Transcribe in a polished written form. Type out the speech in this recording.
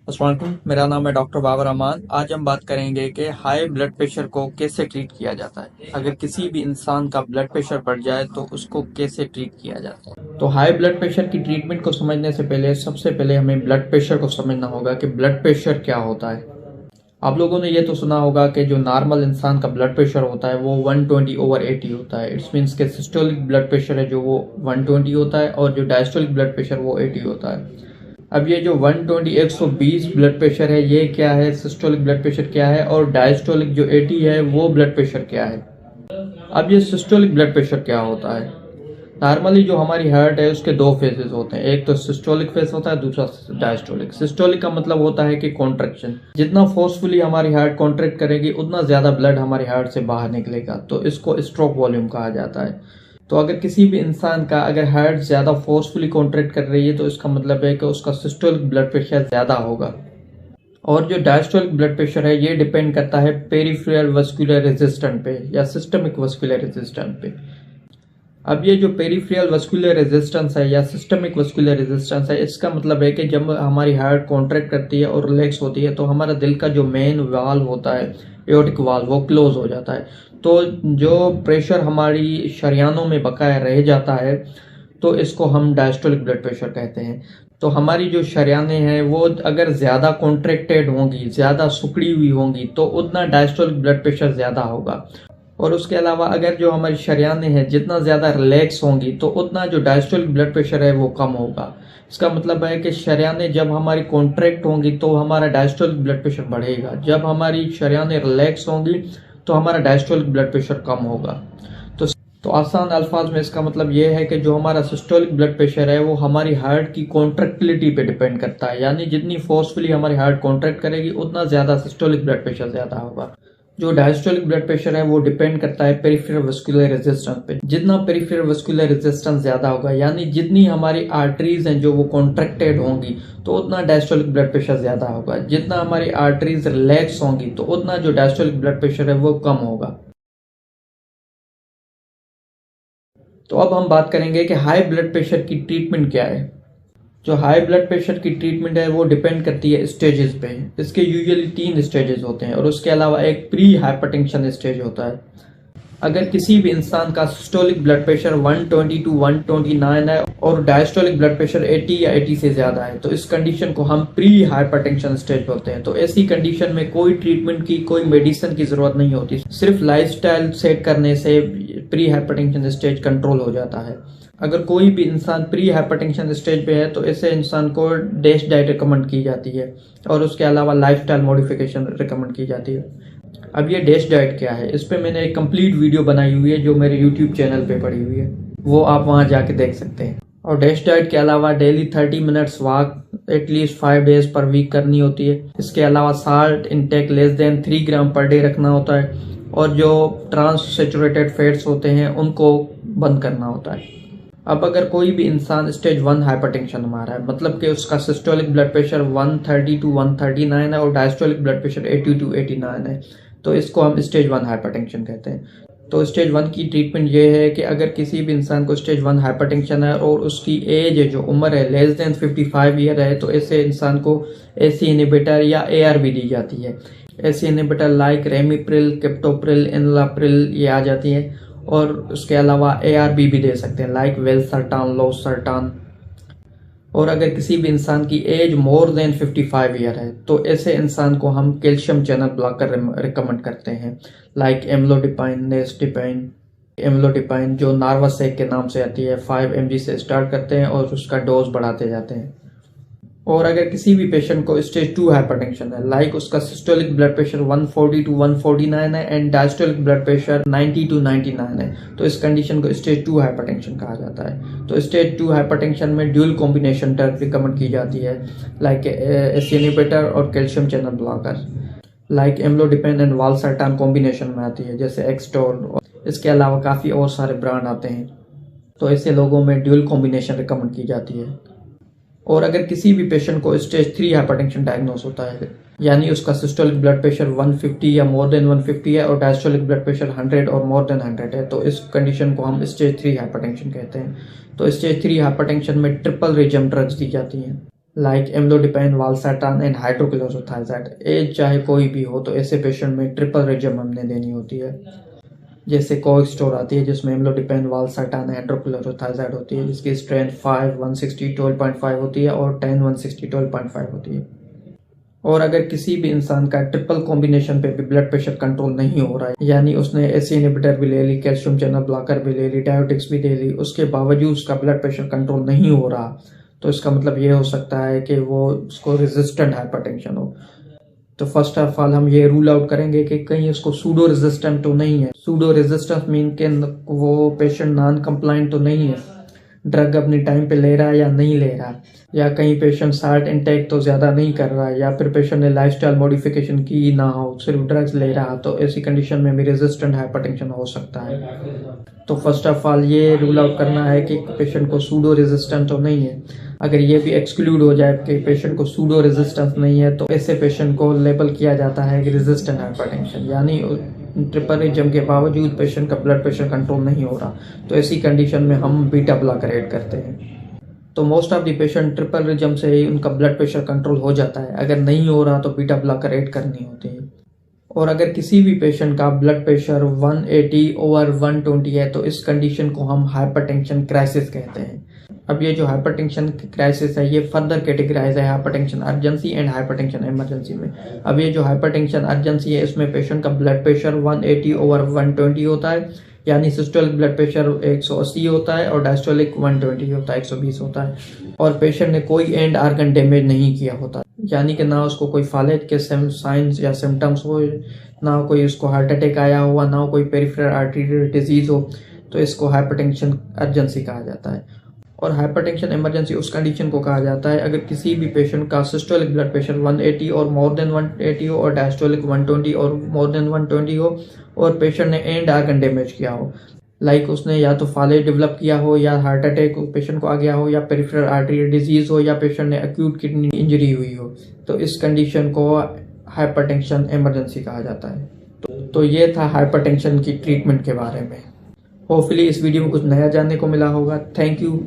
अस्सलाम वालेकुम, मेरा नाम है डॉक्टर बाबर रहमान। आज हम बात करेंगे कि हाई ब्लड प्रेशर को कैसे ट्रीट किया जाता है। अगर किसी भी इंसान का ब्लड प्रेशर बढ़ जाए तो उसको कैसे ट्रीट किया जाता है। तो हाई ब्लड प्रेशर की ट्रीटमेंट को समझने से पहले सबसे पहले हमें ब्लड प्रेशर को समझना होगा कि ब्लड प्रेशर क्या होता है। आप लोगों ने ये तो सुना होगा कि जो नॉर्मल इंसान का ब्लड प्रेशर होता है वो 120/80 होता है। इट्स मीन्स के सिस्टोलिक ब्लड प्रेशर है जो वो 120 होता है और जो डायस्टोलिक ब्लड प्रेशर वो 80 होता है। अब ये जो 120 120 ब्लड प्रेशर है ये क्या है, सिस्टोलिक ब्लड प्रेशर क्या है और डायस्टोलिक जो 80 है वो ब्लड प्रेशर क्या है। अब ये सिस्टोलिक ब्लड प्रेशर क्या होता है। नॉर्मली जो हमारी हार्ट है उसके दो फेजेस होते हैं, एक तो सिस्टोलिक फेज होता है, दूसरा डायस्टोलिक। सिस्टोलिक का मतलब होता है कि कॉन्ट्रैक्शन, जितना फोर्सफुली हमारी हार्ट कॉन्ट्रैक्ट करेगी उतना ज्यादा ब्लड हमारी हार्ट से बाहर निकलेगा, तो इसको स्ट्रोक वॉल्यूम कहा जाता है। तो अगर किसी भी इंसान का अगर हार्ट ज्यादा फोर्सफुली कॉन्ट्रैक्ट कर रही है तो इसका मतलब है कि उसका सिस्टोलिक ब्लड प्रेशर ज्यादा होगा। और जो डायस्टोलिक ब्लड प्रेशर है ये डिपेंड करता है पेरिफेरल वस्कुलर रेजिस्टेंस पे या सिस्टमिक वस्कुलर रेजिस्टेंस पे। अब ये जो पेरिफेरल वस्कुलर रेजिस्टेंस है या सिस्टमिक वस्कुलर रेजिस्टेंस है, इसका मतलब है कि जब हमारी हार्ट कॉन्ट्रैक्ट करती है और रिलैक्स होती है तो हमारा दिल का जो मेन वाल्व होता है, एओर्टिक वाल्व, वो क्लोज हो जाता है। तो जो प्रेशर हमारी शरियानों में बकाया रह जाता है तो इसको हम डायस्टोलिक ब्लड प्रेशर कहते हैं। तो हमारी जो शरियानें हैं वो अगर ज्यादा कॉन्ट्रैक्टेड होंगी, ज्यादा सुकड़ी हुई होंगी तो उतना डायस्टोलिक ब्लड प्रेशर ज्यादा होगा। और उसके अलावा अगर जो हमारी शरियानें हैं जितना ज्यादा रिलैक्स होंगी तो उतना जो डायस्टोलिक ब्लड प्रेशर है वो कम होगा। इसका मतलब है कि शरियानें जब हमारी कॉन्ट्रैक्ट होंगी तो हमारा डायस्टोलिक ब्लड प्रेशर बढ़ेगा, जब हमारी शरियानें रिलैक्स होंगी तो हमारा डायस्टोलिक ब्लड प्रेशर कम होगा। तो आसान अल्फाज में इसका मतलब यह है कि जो हमारा सिस्टोलिक ब्लड प्रेशर है वो हमारी हार्ट की कॉन्ट्रैक्टिलिटी पे डिपेंड करता है, यानी जितनी फोर्सफुली हमारी हार्ट कॉन्ट्रैक्ट करेगी उतना ज्यादा सिस्टोलिक ब्लड प्रेशर ज्यादा होगा। जो डायस्टोलिक ब्लड प्रेशर है वो डिपेंड करता है पेरिफेरल वस्कुलर रेजिस्टेंस पे। जितना पेरिफेरल वस्कुलर रेजिस्टेंस ज्यादा होगा, यानी जितनी हमारी आर्टरीज हैं जो वो कॉन्ट्रैक्टेड होंगी तो उतना डायस्टोलिक ब्लड प्रेशर ज्यादा होगा। जितना हमारी आर्टरीज रिलैक्स होंगी तो उतना जो डायस्टोलिक ब्लड प्रेशर है वो कम होगा। तो अब हम बात करेंगे कि हाई ब्लड प्रेशर की ट्रीटमेंट क्या है। जो हाई ब्लड प्रेशर की ट्रीटमेंट है वो डिपेंड करती है स्टेजेस पे। इसके यूजुअली 3 स्टेजेस होते हैं और उसके अलावा एक प्री हाइपरटेंशन स्टेज होता है। अगर किसी भी इंसान का सिस्टोलिक ब्लड प्रेशर 120 to 129 है और डायस्टोलिक ब्लड प्रेशर 80 या 80 से ज्यादा है तो इस कंडीशन को हम प्री हाइपरटेंशन स्टेज बोलते हैं। तो ऐसी कंडीशन में कोई ट्रीटमेंट की, कोई मेडिसिन की जरूरत नहीं होती, सिर्फ लाइफस्टाइल सेट करने से प्री हाइपरटेंशन स्टेज कंट्रोल हो जाता है। अगर कोई भी इंसान प्री हाइपरटेंशन स्टेज पे है तो ऐसे इंसान को डैश डाइट रिकमेंड की जाती है और उसके अलावा लाइफस्टाइल मॉडिफिकेशन रिकमेंड की जाती है। अब ये डैश डाइट क्या है, इस पे मैंने एक कंप्लीट वीडियो बनाई हुई है जो मेरे यूट्यूब चैनल पे पड़ी हुई है, वो आप वहां जाके देख सकते हैं। और डैश डाइट के अलावा daily 30 minutes walk at least 5 days per week करनी होती है। इसके अलावा salt intake less than 3 gram per day रखना होता है और जो ट्रांस सेचुरेटेड फैट्स होते हैं उनको बंद करना होता है। अब अगर कोई भी इंसान स्टेज 1 हाइपरटेंशन में आ रहा है, मतलब कि उसका सिस्टोलिक ब्लड प्रेशर 130 to 139 है और डायस्टोलिक ब्लड प्रेशर 80 to 89 है, तो इसको हम स्टेज 1 हाइपरटेंशन कहते हैं। तो स्टेज 1 की ट्रीटमेंट ये है कि अगर किसी भी इंसान को स्टेज 1 हाइपरटेंशन है और उसकी एज है, जो उम्र है, लेस देन 55 ईयर है, तो ऐसे इंसान को एसी इनहिबिटर या ARB दी जाती है। ACE inhibitor like ramipril, captopril, enalapril ये आ जाती है और उसके अलावा ARB भी दे सकते हैं लाइक वेलसरटान, लोसरटान। और अगर किसी भी इंसान की एज मोर देन 55 ईयर है तो ऐसे इंसान को हम कैल्शियम चैनल ब्लॉकर रिकमेंड करते हैं लाइक एम्लोडिपाइन, नेस्टिपाइन। एम्लोडिपाइन जो नार्वासेक के नाम से आती है, 5 mg से स्टार्ट करते हैं और उसका डोज बढ़ाते जाते हैं। और अगर किसी भी पेशेंट को स्टेज 2 हाइपरटेंशन है, लाइक उसका सिस्टोलिक ब्लड प्रेशर 140 to 149 है and diastolic blood pressure 90 to 99 है, तो इस कंडीशन को स्टेज 2 हाइपरटेंशन कहा जाता है। तो स्टेज 2 हाइपरटेंशन में ड्यूल कॉम्बिनेशन ड्रग रिकमेंड की जाती है लाइक एसी इनहिबिटर और calcium channel blocker, like amlodipine and valsartan combination में आती है जैसे एक्सटोल। इसके अलावा काफी और सारे ब्रांड आते हैं, तो ऐसे लोगों में ड्यूल कॉम्बिनेशन रिकमेंड की जाती है। और अगर किसी भी पेशेंट को स्टेज 3 हाइपरटेंशन डायग्नोस होता है, यानी उसका सिस्टोलिक ब्लड प्रेशर 150 या मोर देन 150 है और डायस्टोलिक ब्लड प्रेशर 100 और मोर देन 100 है, तो इस कंडीशन को हम स्टेज 3 हाइपरटेंशन कहते हैं। तो स्टेज 3 हाइपरटेंशन में ट्रिपल रेजिम ड्रग्स दी जाती हैं। Like amlodipine, valsartan and hydrochlorothiazide. As चाहे कोई भी हो तो ऐसे पेशेंट में ट्रिपल रेजिम हमने देनी होती है। जैसे कोएक्सटोर आती है जिसमें एम्लोडिपाइन, वालसाटान, हाइड्रोक्लोरोथाइज़ाइड होती है, जिसकी स्ट्रेंथ 5, 160, 12.5 होती है और 10, 160, 12.5 होती है। और अगर किसी भी इंसान का ट्रिपल कॉम्बिनेशन पे भी ब्लड प्रेशर कंट्रोल नहीं हो रहा है, यानी उसने एसी इनहिबिटर भी ले ली, कैल्शियम चैनल ब्लॉकर भी ले ली, डायोटिक्स भी ले ली, उसके बावजूद उसका ब्लड प्रेशर कंट्रोल नहीं हो रहा, तो इसका मतलब ये हो सकता है कि वो उसको रेजिस्टेंट हाइपरटेंशन हो। तो फर्स्ट ऑफ ऑल हम ये रूल आउट करेंगे कि कहीं उसको सूडो रेजिस्टेंट तो नहीं है। सूडो रेजिस्टेंस मीन के वो पेशेंट नॉन कंप्लाइंट तो नहीं है, ड्रग अपनी टाइम पे ले रहा है या नहीं ले रहा, या कहीं पेशेंट साल्ट इंटेक तो ज़्यादा नहीं कर रहा है, या फिर पेशेंट ने लाइफस्टाइल मॉडिफिकेशन की ना हो, सिर्फ ड्रग्स ले रहा, तो ऐसी कंडीशन में भी रेजिस्टेंट हाइपरटेंशन हो सकता है। तो फर्स्ट ऑफ ऑल ये रूल आउट करना है कि पेशेंट को सूडो रेजिस्टेंट तो नहीं है। अगर ये भी एक्सक्लूड हो जाए कि पेशेंट को सूडो रेजिस्टेंस नहीं है, तो ऐसे पेशेंट को लेबल किया जाता है कि रेजिस्टेंट हाइपरटेंशन, यानी ट्रिपल रेजिम के बावजूद पेशेंट का ब्लड प्रेशर कंट्रोल नहीं हो रहा, तो ऐसी कंडीशन में हम बीटा ब्लॉकर ऐड करते हैं। तो most of the patient triple regime से ही उनका ब्लड प्रेशर कंट्रोल हो जाता है। अगर नहीं हो रहा तो बीटा ब्लॉकर ऐड करनी होती है। और अगर किसी भी पेशेंट का ब्लड प्रेशर 180 ओवर 120 है, तो इस कंडीशन को हम हाइपरटेंशन क्राइसिस कहते हैं। अब ये जो हाइपरटेंशन क्राइसिस है, ये फर्दर कैटेगराइज है hypertension urgency and hypertension emergency में। अब ये जो हाइपरटेंशन अर्जेंसी है, इसमें पेशेंट का ब्लड प्रेशर 180 ओवर 120 होता है, यानी सिस्टोलिक ब्लड प्रेशर 180 होता है और डायस्टोलिक 120 होता है, 120 होता है, और पेशेंट ने कोई एंड आर्गन डैमेज नहीं किया होता, यानी कि ना उसको कोई फालेट के साइंस या सिम्टम्स हो, ना कोई उसको हार्ट अटैक आया हुआ, ना कोई पेरिफेरल आर्टेरियल डिजीज हो, तो इसको हाइपरटेंशन अर्जेंसी कहा जाता है। और हाइपरटेंशन इमरजेंसी उस कंडीशन को कहा जाता है अगर किसी भी पेशेंट का सिस्टोलिक ब्लड प्रेशर 180 और मोर देन 180 हो और डायस्टोलिक 120 और मोर देन 120 हो, और पेशेंट ने एंड आर्गन डैमेज किया हो, लाइक उसने या तो फाले डेवलप किया हो, या हार्ट अटैक पेशेंट को आ गया हो, या पेरिफेरल आर्टेरियल डिजीज हो, या पेशेंट ने एक्यूट किडनी इंजरी हुई हो, तो इस कंडीशन को हाइपरटेंशन इमरजेंसी कहा जाता है। तो ये था हाइपरटेंशन की ट्रीटमेंट के बारे में। होपफुली इस वीडियो में कुछ नया जानने को मिला होगा। Thank you.